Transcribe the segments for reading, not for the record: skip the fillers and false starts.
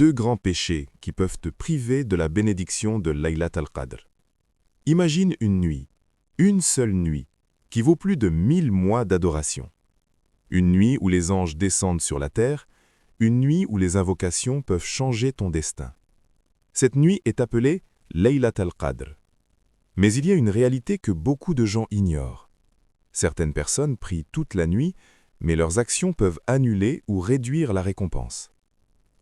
2 grands péchés qui peuvent te priver de la bénédiction de Laylat al-Qadr. Imagine une seule nuit, qui vaut plus de 1000 mois d'adoration. Une nuit où les anges descendent sur la terre, une nuit où les invocations peuvent changer ton destin. Cette nuit est appelée Laylat al-Qadr. Mais il y a une réalité que beaucoup de gens ignorent. Certaines personnes prient toute la nuit, mais leurs actions peuvent annuler ou réduire la récompense.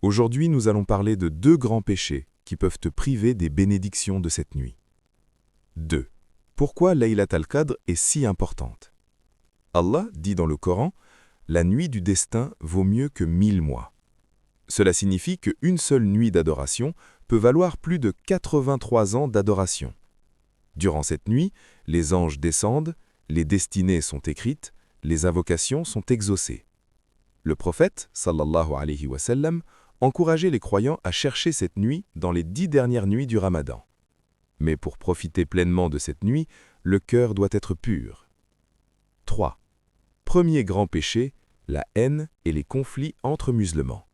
Aujourd'hui, nous allons parler de 2 grands péchés qui peuvent te priver des bénédictions de cette nuit. 2. Pourquoi Laylat al-Qadr est si importante? Allah dit dans le Coran, « La nuit du destin vaut mieux que 1000 mois ». Cela signifie qu'une seule nuit d'adoration peut valoir plus de 83 ans d'adoration. Durant cette nuit, les anges descendent, les destinées sont écrites, les invocations sont exaucées. Le prophète, sallallahu alayhi wa sallam, encourageait les croyants à chercher cette nuit dans les 10 dernières nuits du Ramadan. Mais pour profiter pleinement de cette nuit, le cœur doit être pur. 3. Premier grand péché, la haine et les conflits entre musulmans.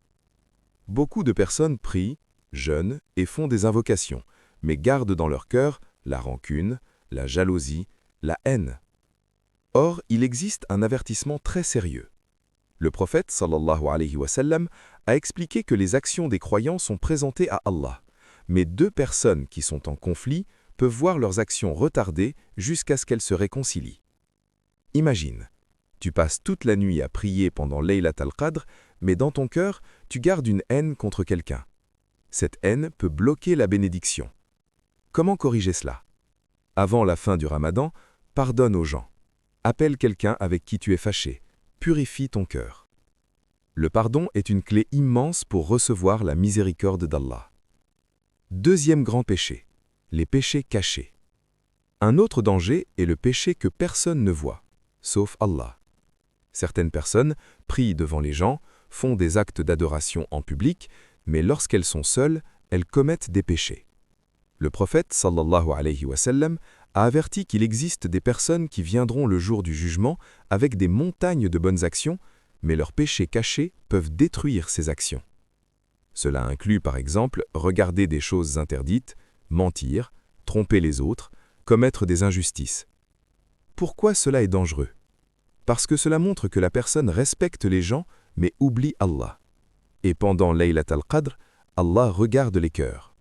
Beaucoup de personnes prient, jeûnent et font des invocations, mais gardent dans leur cœur la rancune, la jalousie, la haine. Or, il existe un avertissement très sérieux. Le prophète, sallallahu alayhi wa sallam, a expliqué que les actions des croyants sont présentées à Allah, mais 2 personnes qui sont en conflit peuvent voir leurs actions retardées jusqu'à ce qu'elles se réconcilient. Imagine, tu passes toute la nuit à prier pendant Laylat al-Qadr, mais dans ton cœur, tu gardes une haine contre quelqu'un. Cette haine peut bloquer la bénédiction. Comment corriger cela? Avant la fin du Ramadan, pardonne aux gens. Appelle quelqu'un avec qui tu es fâché. Purifie ton cœur. Le pardon est une clé immense pour recevoir la miséricorde d'Allah. 2e grand péché, les péchés cachés. Un autre danger est le péché que personne ne voit, sauf Allah. Certaines personnes prient devant les gens, font des actes d'adoration en public, mais lorsqu'elles sont seules, elles commettent des péchés. Le prophète, sallallahu alayhi wa sallam, a averti qu'il existe des personnes qui viendront le jour du jugement avec des montagnes de bonnes actions, mais leurs péchés cachés peuvent détruire ces actions. Cela inclut par exemple regarder des choses interdites, mentir, tromper les autres, commettre des injustices. Pourquoi cela est dangereux? Parce que cela montre que la personne respecte les gens mais oublie Allah. Et pendant Laylat al-Qadr, Allah regarde les cœurs.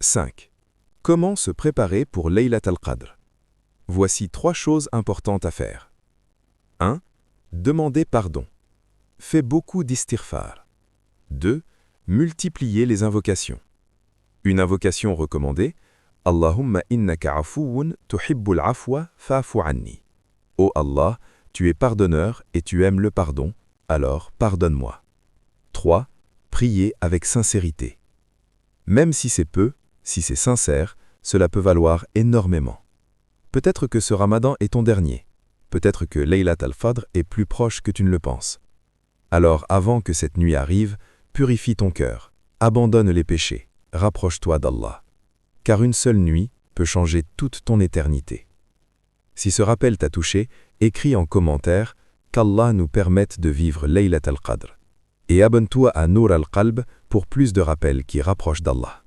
5. Comment se préparer pour Laylat al-Qadr? Voici 3 choses importantes à faire. 1. Demander pardon. Fais beaucoup d'istighfar. 2. Multiplier les invocations. Une invocation recommandée, Allahumma innaka afuwun tuhibbul afwa fa'fu anni. Ô Allah, tu es pardonneur et tu aimes le pardon, alors pardonne-moi. 3. Prier avec sincérité. Même si c'est peu, si c'est sincère, cela peut valoir énormément. Peut-être que ce Ramadan est ton dernier. Peut-être que Laylat al-Qadr est plus proche que tu ne le penses. Alors, avant que cette nuit arrive, purifie ton cœur, abandonne les péchés, rapproche-toi d'Allah. Car une seule nuit peut changer toute ton éternité. Si ce rappel t'a touché, écris en commentaire qu'Allah nous permette de vivre Laylat al-Qadr. Et abonne-toi à Nour al-Qalb pour plus de rappels qui rapprochent d'Allah.